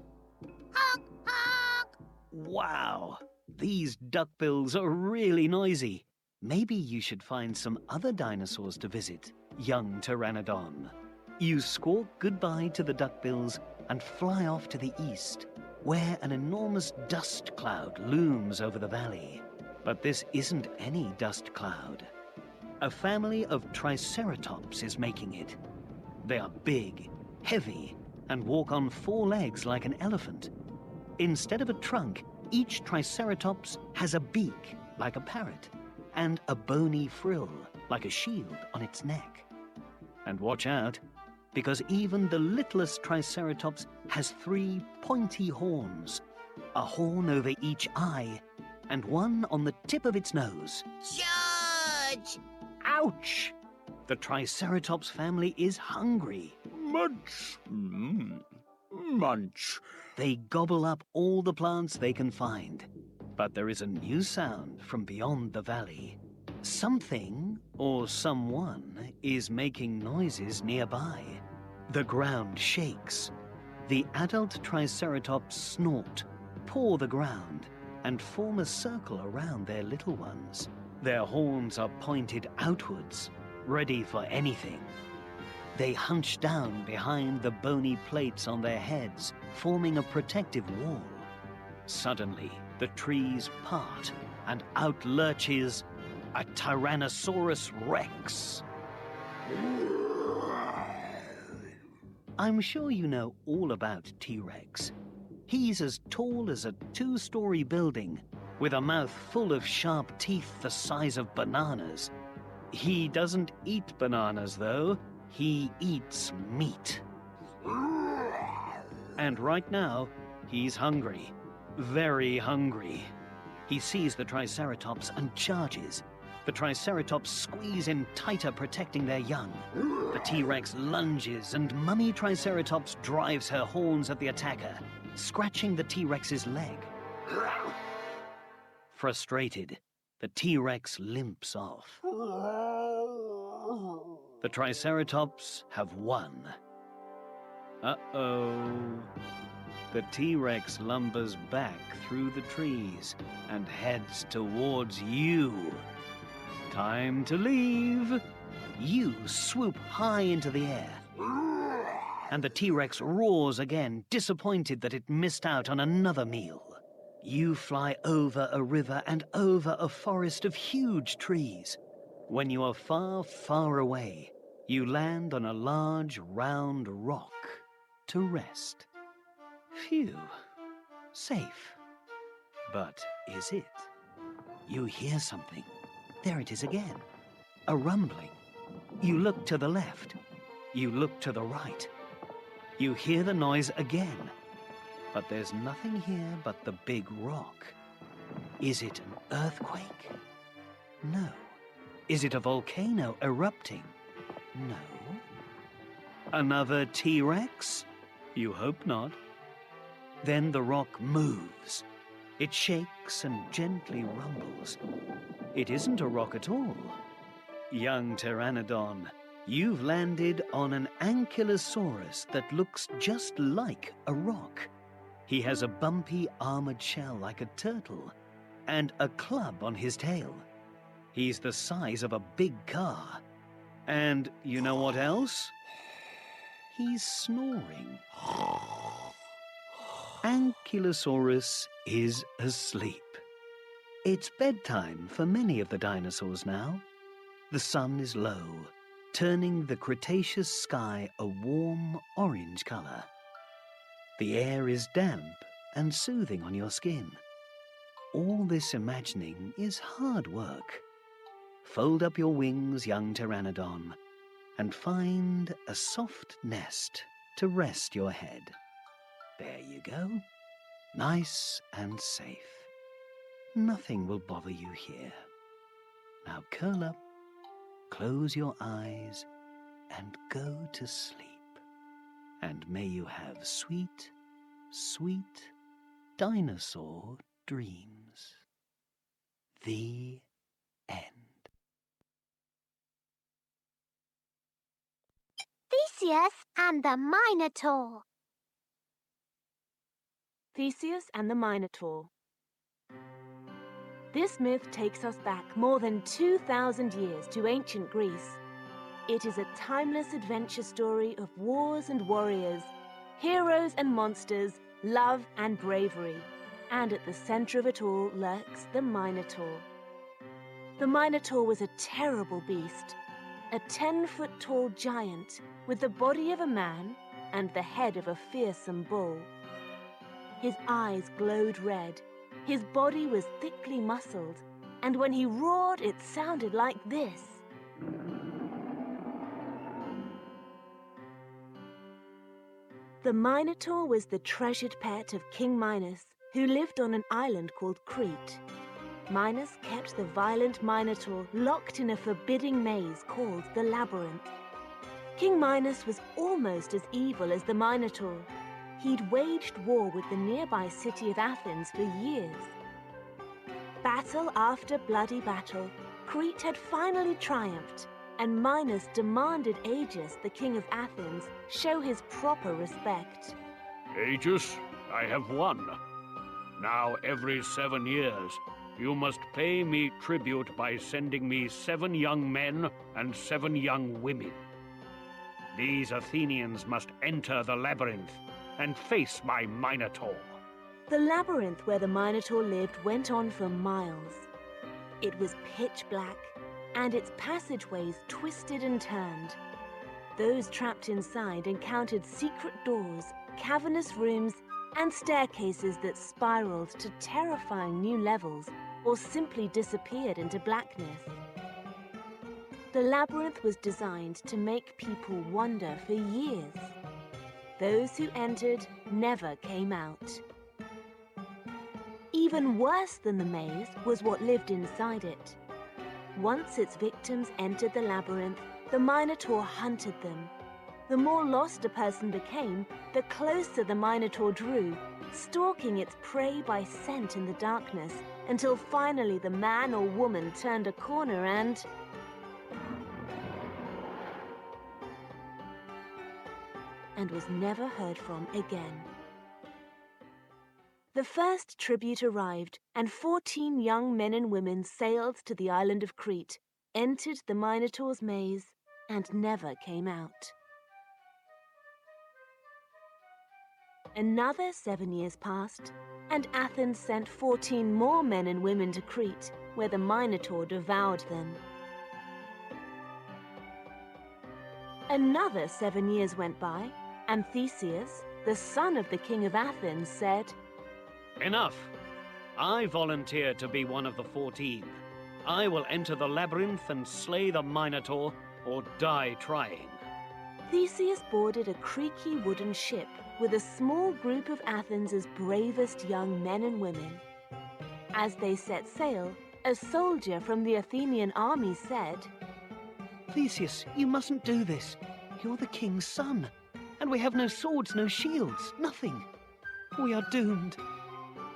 Wow, these duckbills are really noisy. Maybe you should find some other dinosaurs to visit, young pteranodon. You squawk goodbye to the duckbills and fly off to the east, where an enormous dust cloud looms over the valley. But this isn't any dust cloud. A family of triceratops is making it. They are big, heavy, and walk on 4 legs like an elephant. Instead of a trunk, each triceratops has a beak, like a parrot, and a bony frill, like a shield on its neck. And watch out, because even the littlest triceratops has 3 pointy horns, a horn over each eye, and one on the tip of its nose. Charge! Ouch! The triceratops family is hungry. Munch. Munch. They gobble up all the plants they can find. But there is a new sound from beyond the valley. Something or someone is making noises nearby. The ground shakes. The adult triceratops snort, paw the ground, and form a circle around their little ones. Their horns are pointed outwards, ready for anything. They hunch down behind the bony plates on their heads, forming a protective wall. Suddenly, the trees part, and out lurches a Tyrannosaurus Rex. I'm sure you know all about T-Rex. He's as tall as a 2-story building, with a mouth full of sharp teeth the size of bananas. He doesn't eat bananas, though. He eats meat. And right now, he's hungry. Very hungry. He sees the Triceratops and charges. The Triceratops squeeze in tighter, protecting their young. The T-Rex lunges, and Mummy Triceratops drives her horns at the attacker, scratching the T-Rex's leg. Frustrated, the T-Rex limps off. The Triceratops have won. Uh-oh. The T-Rex lumbers back through the trees and heads towards you. Time to leave. You swoop high into the air. And the T-Rex roars again, disappointed that it missed out on another meal. You fly over a river and over a forest of huge trees. When you are far, far away, you land on a large, round rock to rest. Phew. Safe. But is it? You hear something. There it is again. A rumbling. You look to the left. You look to the right. You hear the noise again. But there's nothing here but the big rock. Is it an earthquake? No. Is it a volcano erupting? No. Another T-Rex? You hope not. Then the rock moves. It shakes and gently rumbles. It isn't a rock at all. Young Pteranodon, You've landed on an ankylosaurus that looks just like a rock. He has a bumpy armored shell like a turtle and a club on his tail. He's the size of a big car. And you know what else? He's snoring. Ankylosaurus is asleep. It's bedtime for many of the dinosaurs now. The sun is low, turning the Cretaceous sky a warm orange color. The air is damp and soothing on your skin. All this imagining is hard work. Fold up your wings, young pteranodon, and find a soft nest to rest your head. There you go. Nice and safe. Nothing will bother you here. Now curl up, close your eyes, and go to sleep. And may you have sweet, sweet dinosaur dreams. The end. Theseus and the Minotaur. Theseus and the Minotaur. This myth takes us back more than 2,000 years to ancient Greece. It is a timeless adventure story of wars and warriors, heroes and monsters, love and bravery. And at the center of it all lurks the Minotaur. The Minotaur was a terrible beast, a 10-foot-tall giant with the body of a man and the head of a fearsome bull. His eyes glowed red, his body was thickly muscled, and when he roared it sounded like this. The Minotaur was the treasured pet of King Minos, who lived on an island called Crete. Minos kept the violent Minotaur locked in a forbidding maze called the Labyrinth. King Minos was almost as evil as the Minotaur. He'd waged war with the nearby city of Athens for years. Battle after bloody battle, Crete had finally triumphed, and Minos demanded Aegis, the king of Athens, show his proper respect. Aegis, I have won. Now every 7 years, you must pay me tribute by sending me 7 young men and 7 young women. These Athenians must enter the labyrinth and face my Minotaur. The labyrinth where the Minotaur lived went on for miles. It was pitch black, and its passageways twisted and turned. Those trapped inside encountered secret doors, cavernous rooms, and staircases that spiraled to terrifying new levels or simply disappeared into blackness. The labyrinth was designed to make people wonder for years. Those who entered never came out. Even worse than the maze was what lived inside it. Once its victims entered the labyrinth, the Minotaur hunted them. The more lost a person became, the closer the Minotaur drew, stalking its prey by scent in the darkness, until finally the man or woman turned a corner and was never heard from again. The first tribute arrived, and 14 young men and women sailed to the island of Crete, entered the Minotaur's maze, and never came out. Another 7 years passed, and Athens sent 14 more men and women to Crete, where the Minotaur devoured them. Another 7 years went by, and Theseus, the son of the king of Athens, said, Enough! I volunteer to be one of the 14. I will enter the labyrinth and slay the Minotaur, or die trying. Theseus boarded a creaky wooden ship with a small group of Athens' bravest young men and women. As they set sail, a soldier from the Athenian army said, Theseus, you mustn't do this. You're the king's son. And we have no swords, no shields, nothing. We are doomed.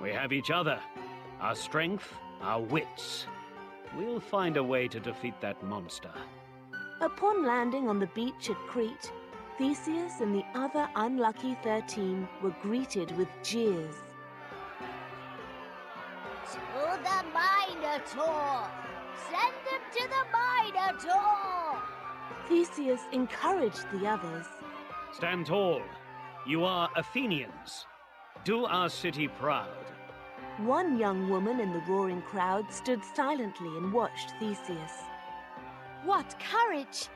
We have each other, our strength, our wits. We'll find a way to defeat that monster. Upon landing on the beach at Crete, Theseus and the other unlucky 13 were greeted with jeers. To the Minotaur! Send him to the Minotaur! Theseus encouraged the others. Stand tall. You are Athenians. Do our city proud. One young woman in the roaring crowd stood silently and watched Theseus. What courage!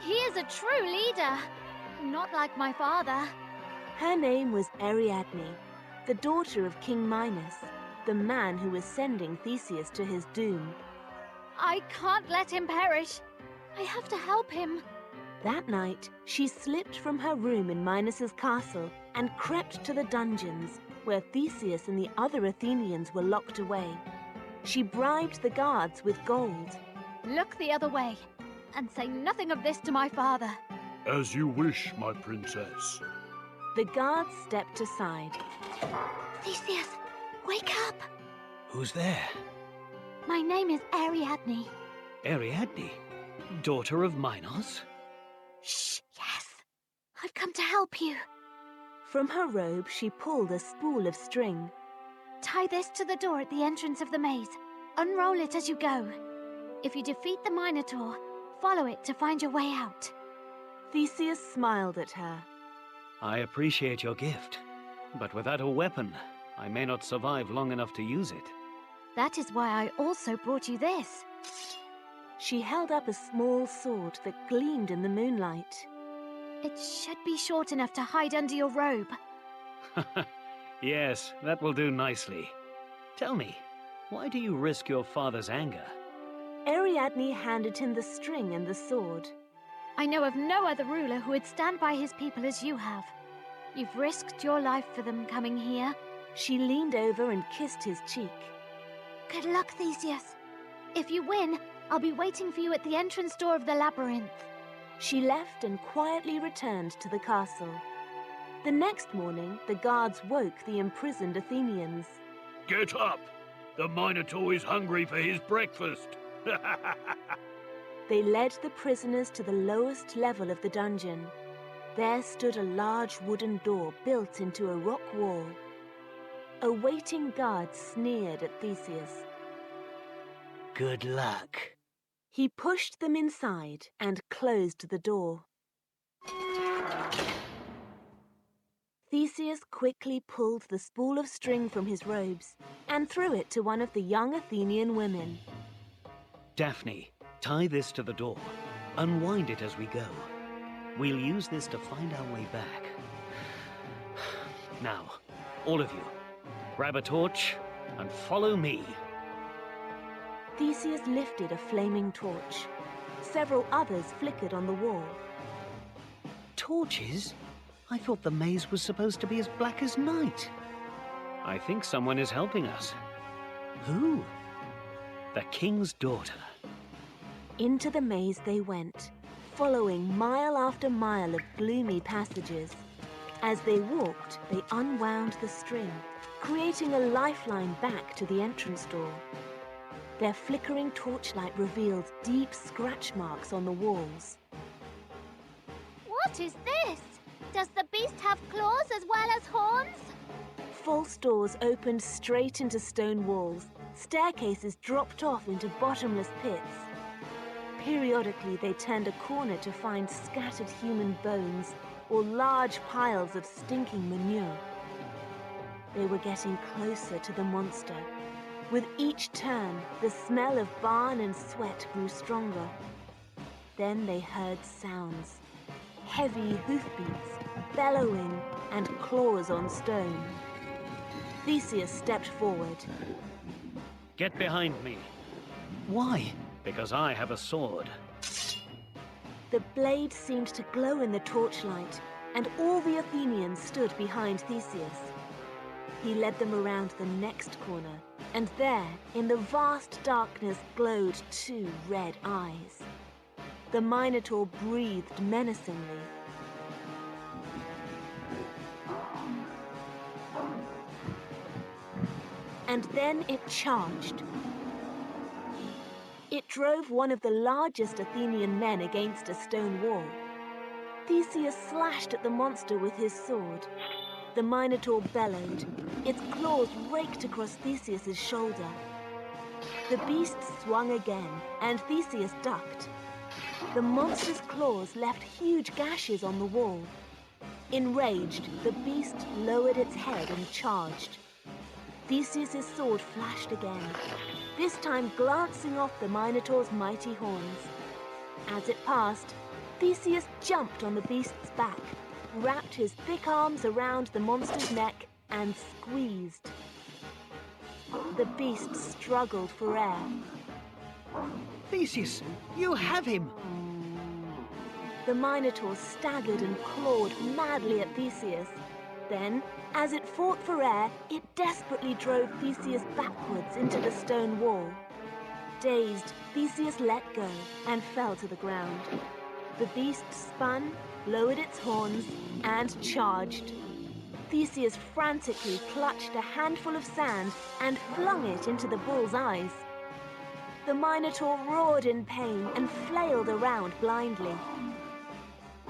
He is a true leader. Not like my father. Her name was Ariadne, the daughter of King Minos, the man who was sending Theseus to his doom. I can't let him perish. I have to help him. That night, she slipped from her room in Minos's castle and crept to the dungeons where Theseus and the other Athenians were locked away. She bribed the guards with gold. Look the other way and say nothing of this to my father. As you wish, my princess. The guards stepped aside. Theseus, wake up. Who's there? My name is Ariadne. Ariadne, daughter of Minos? Shh, yes. I've come to help you. From her robe, she pulled a spool of string. Tie this to the door at the entrance of the maze. Unroll it as you go. If you defeat the Minotaur, follow it to find your way out. Theseus smiled at her. I appreciate your gift, but without a weapon, I may not survive long enough to use it. That is why I also brought you this. She held up a small sword that gleamed in the moonlight. It should be short enough to hide under your robe. Yes, that will do nicely. Tell me, why do you risk your father's anger? Ariadne handed him the string and the sword. I know of no other ruler who would stand by his people as you have. You've risked your life for them coming here. She leaned over and kissed his cheek. Good luck, Theseus. If you win, I'll be waiting for you at the entrance door of the labyrinth. She left and quietly returned to the castle. The next morning, the guards woke the imprisoned Athenians. Get up! The Minotaur is hungry for his breakfast. They led the prisoners to the lowest level of the dungeon. There stood a large wooden door built into a rock wall. A waiting guard sneered at Theseus. Good luck. He pushed them inside and closed the door. Theseus quickly pulled the spool of string from his robes and threw it to one of the young Athenian women. Daphne, tie this to the door. Unwind it as we go. We'll use this to find our way back. Now, all of you, grab a torch and follow me. Theseus lifted a flaming torch. Several others flickered on the wall. Torches? I thought the maze was supposed to be as black as night. I think someone is helping us. Who? The king's daughter. Into the maze they went, following mile after mile of gloomy passages. As they walked, they unwound the string, creating a lifeline back to the entrance door. Their flickering torchlight revealed deep scratch marks on the walls. What is this? Does the beast have claws as well as horns? False doors opened straight into stone walls. Staircases dropped off into bottomless pits. Periodically, they turned a corner to find scattered human bones or large piles of stinking manure. They were getting closer to the monster. With each turn, the smell of barn and sweat grew stronger. Then they heard sounds. Heavy hoofbeats, bellowing, and claws on stone. Theseus stepped forward. Get behind me. Why? Because I have a sword. The blade seemed to glow in the torchlight, and all the Athenians stood behind Theseus. He led them around the next corner, and there, in the vast darkness, glowed 2 red eyes. The Minotaur breathed menacingly. And then it charged. It drove one of the largest Athenian men against a stone wall. Theseus slashed at the monster with his sword. The Minotaur bellowed. Its claws raked across Theseus's shoulder. The beast swung again, and Theseus ducked. The monster's claws left huge gashes on the wall. Enraged, the beast lowered its head and charged. Theseus's sword flashed again, this time glancing off the Minotaur's mighty horns. As it passed, Theseus jumped on the beast's back, wrapped his thick arms around the monster's neck, and squeezed. The beast struggled for air. Theseus, you have him! The Minotaur staggered and clawed madly at Theseus. Then, as it fought for air, it desperately drove Theseus backwards into the stone wall. Dazed, Theseus let go and fell to the ground. The beast spun, lowered its horns, and charged. Theseus frantically clutched a handful of sand and flung it into the bull's eyes. The Minotaur roared in pain and flailed around blindly.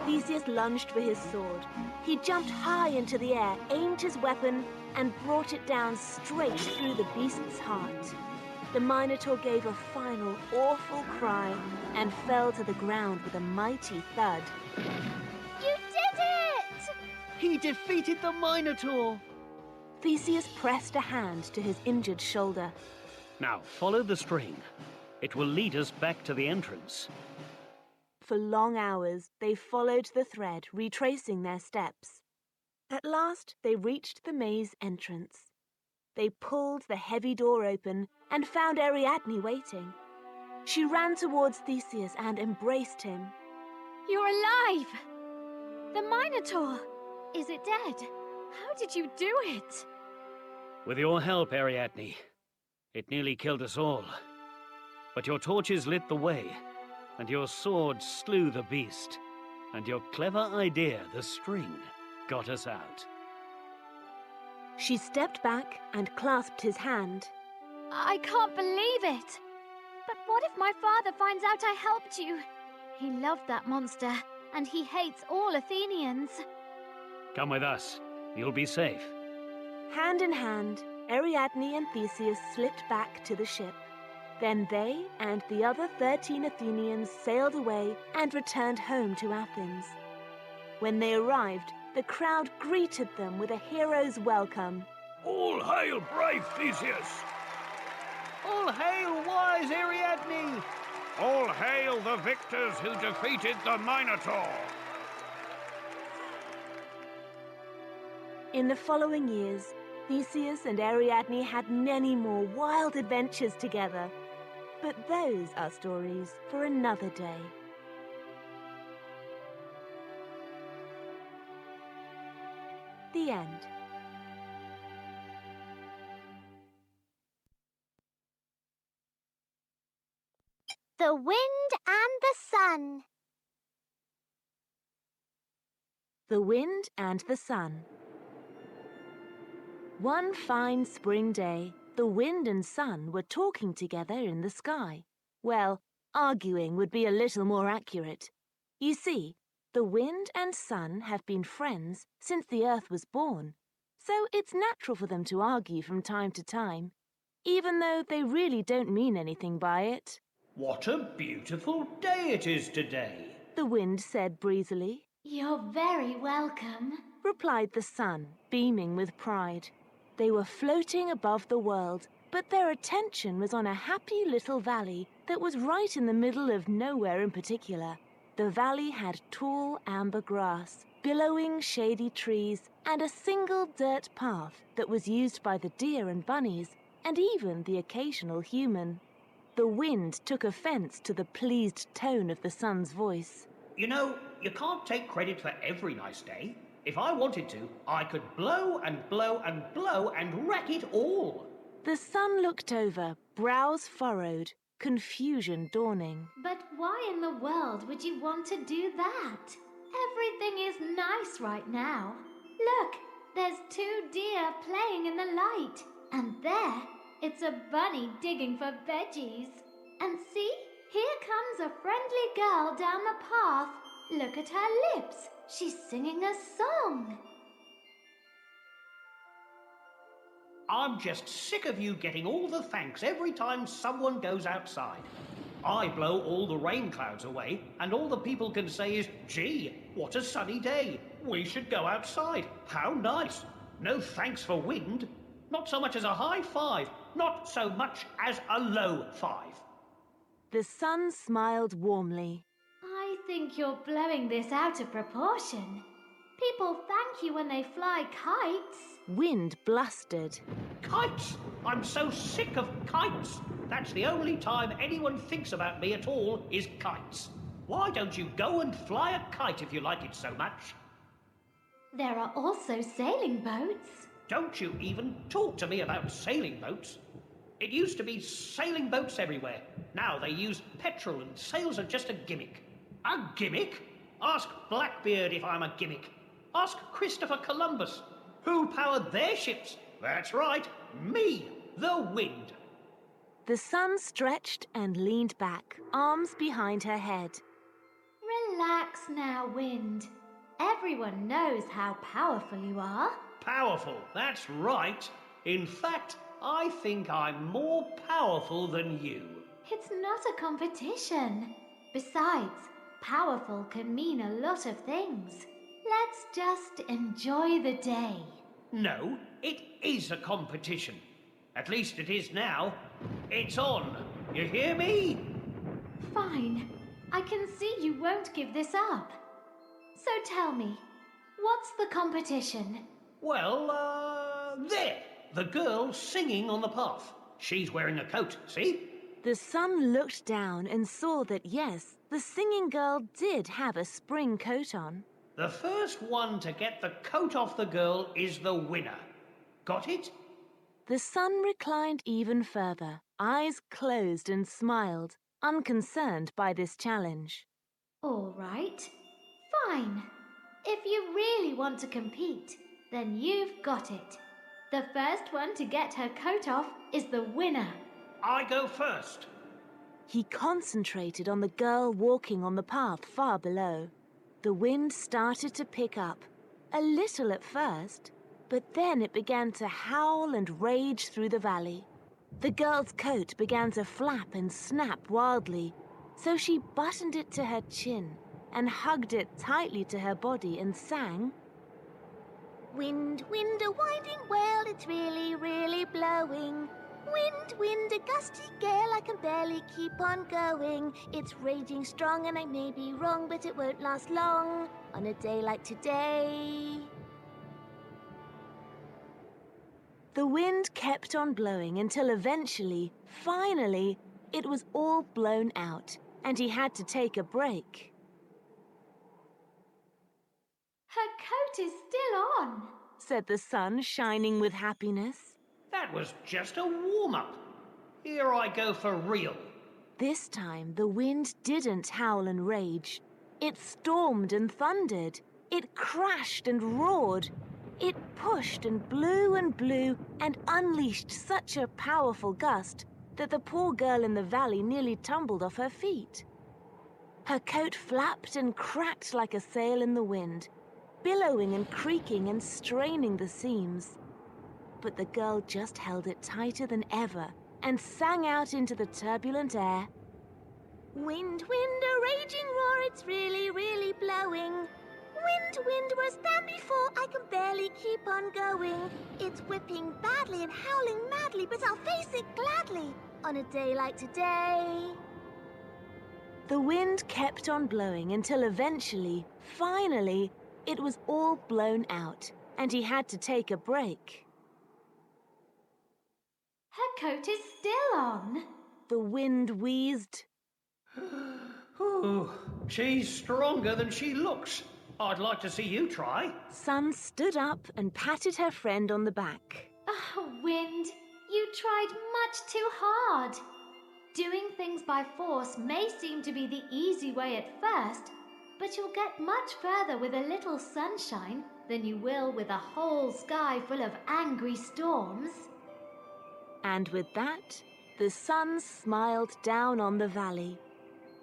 Theseus lunged for his sword. He jumped high into the air, aimed his weapon, and brought it down straight through the beast's heart. The Minotaur gave a final, awful cry and fell to the ground with a mighty thud. You did it! He defeated the Minotaur! Theseus pressed a hand to his injured shoulder. Now, follow the string. It will lead us back to the entrance. For long hours, they followed the thread, retracing their steps. At last, they reached the maze entrance. They pulled the heavy door open and found Ariadne waiting. She ran towards Theseus and embraced him. You're alive! The Minotaur! Is it dead? How did you do it? With your help, Ariadne. It nearly killed us all. But your torches lit the way, and your sword slew the beast, and your clever idea, the string, got us out. She stepped back and clasped his hand. I can't believe it! But what if my father finds out I helped you? He loved that monster, and he hates all Athenians. Come with us. You'll be safe. Hand in hand, Ariadne and Theseus slipped back to the ship. Then they and the other 13 Athenians sailed away and returned home to Athens. When they arrived, the crowd greeted them with a hero's welcome. All hail, brave Theseus! All hail, wise Ariadne! All hail the victors who defeated the Minotaur! In the following years, Theseus and Ariadne had many more wild adventures together. But those are stories for another day. The end. The Wind and the Sun. The Wind and the Sun. One fine spring day, the wind and sun were talking together in the sky. Well, arguing would be a little more accurate. You see, the wind and sun have been friends since the earth was born, so it's natural for them to argue from time to time, even though they really don't mean anything by it. What a beautiful day it is today, The wind said breezily. You're very welcome, Replied the sun, beaming with pride. They were floating above the world, but their attention was on a happy little valley that was right in the middle of nowhere in particular. The valley had tall amber grass, billowing shady trees, and a single dirt path that was used by the deer and bunnies, and even the occasional human. The wind took offense to the pleased tone of the sun's voice. You know, you can't take credit for every nice day. If I wanted to, I could blow and blow and blow and wreck it all. The sun looked over, brows furrowed, confusion dawning. But why in the world would you want to do that? Everything is nice right now. Look, there's 2 deer playing in the light. And there, it's a bunny digging for veggies. And see, here comes a friendly girl down the path. Look at her lips. She's singing a song. I'm just sick of you getting all the thanks every time someone goes outside. I blow all the rain clouds away, and all the people can say is, "Gee, what a sunny day. We should go outside. How nice." No thanks for wind. Not so much as a high five. Not so much as a low five. The sun smiled warmly. I think you're blowing this out of proportion. People thank you when they fly kites. Wind blustered. Kites! I'm so sick of kites. That's the only time anyone thinks about me at all is kites. Why don't you go and fly a kite if you like it so much? There are also sailing boats. Don't you even talk to me about sailing boats. It used to be sailing boats everywhere. Now they use petrol and sails are just a gimmick. A gimmick? Ask Blackbeard if I'm a gimmick. Ask Christopher Columbus. Who powered their ships? That's right, me, the wind. The sun stretched and leaned back, arms behind her head. Relax now, Wind. Everyone knows how powerful you are. Powerful, that's right. In fact, I think I'm more powerful than you. It's not a competition. Besides, powerful can mean a lot of things. Let's just enjoy the day. No, it is a competition. At least it is now. It's on. You hear me? Fine. I can see you won't give this up. So tell me, what's the competition? Well, there. The girl singing on the path. She's wearing a coat, see? The sun looked down and saw that, yes, the singing girl did have a spring coat on. The first one to get the coat off the girl is the winner. Got it? The sun reclined even further, eyes closed, and smiled, unconcerned by this challenge. All right. Fine. If you really want to compete, then you've got it. The first one to get her coat off is the winner. I go first. He concentrated on the girl walking on the path far below. The wind started to pick up, a little at first, but then it began to howl and rage through the valley. The girl's coat began to flap and snap wildly, so she buttoned it to her chin and hugged it tightly to her body and sang, Wind, wind, a winding well, it's really, really blowing. Wind, wind, a gusty gale, I can barely keep on going. It's raging strong and I may be wrong, but it won't last long on a day like today. The wind kept on blowing until eventually, finally, it was all blown out, and he had to take a break. Her coat is still on, said the sun, shining with happiness. That was just a warm-up. Here I go for real. This time, the wind didn't howl and rage. It stormed and thundered. It crashed and roared. It pushed and blew and unleashed such a powerful gust that the poor girl in the valley nearly tumbled off her feet. Her coat flapped and cracked like a sail in the wind, billowing and creaking and straining the seams. But the girl just held it tighter than ever and sang out into the turbulent air, Wind, wind, a raging roar, it's really, really blowing. Wind, wind, where's that before? I can barely keep on going. It's whipping badly and howling madly, but I'll face it gladly on a day like today. The wind kept on blowing until eventually, finally, it was all blown out, and he had to take a break. Her coat is still on, the wind wheezed. Ooh, she's stronger than she looks. I'd like to see you try. Sun stood up and patted her friend on the back. Oh, Wind, you tried much too hard. Doing things by force may seem to be the easy way at first, but you'll get much further with a little sunshine than you will with a whole sky full of angry storms. And with that, The sun smiled down on the valley.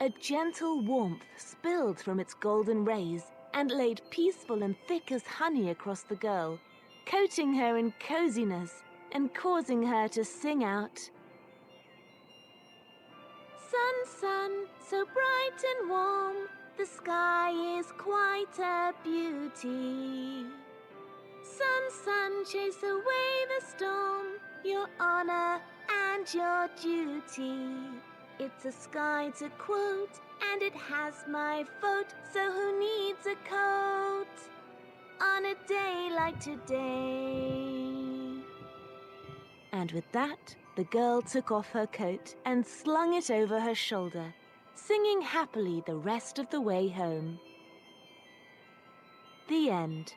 A gentle warmth spilled from its golden rays and laid peaceful and thick as honey across the girl, coating her in coziness and causing her to sing out, "Sun, sun, so bright and warm, the sky is quite a beauty. Sun, sun, chase away the storm, your honor and your duty. It's a sky to quote, and it has my vote, so who needs a coat on a day like today?" And with that, the girl took off her coat and slung it over her shoulder, singing happily the rest of the way home. The end.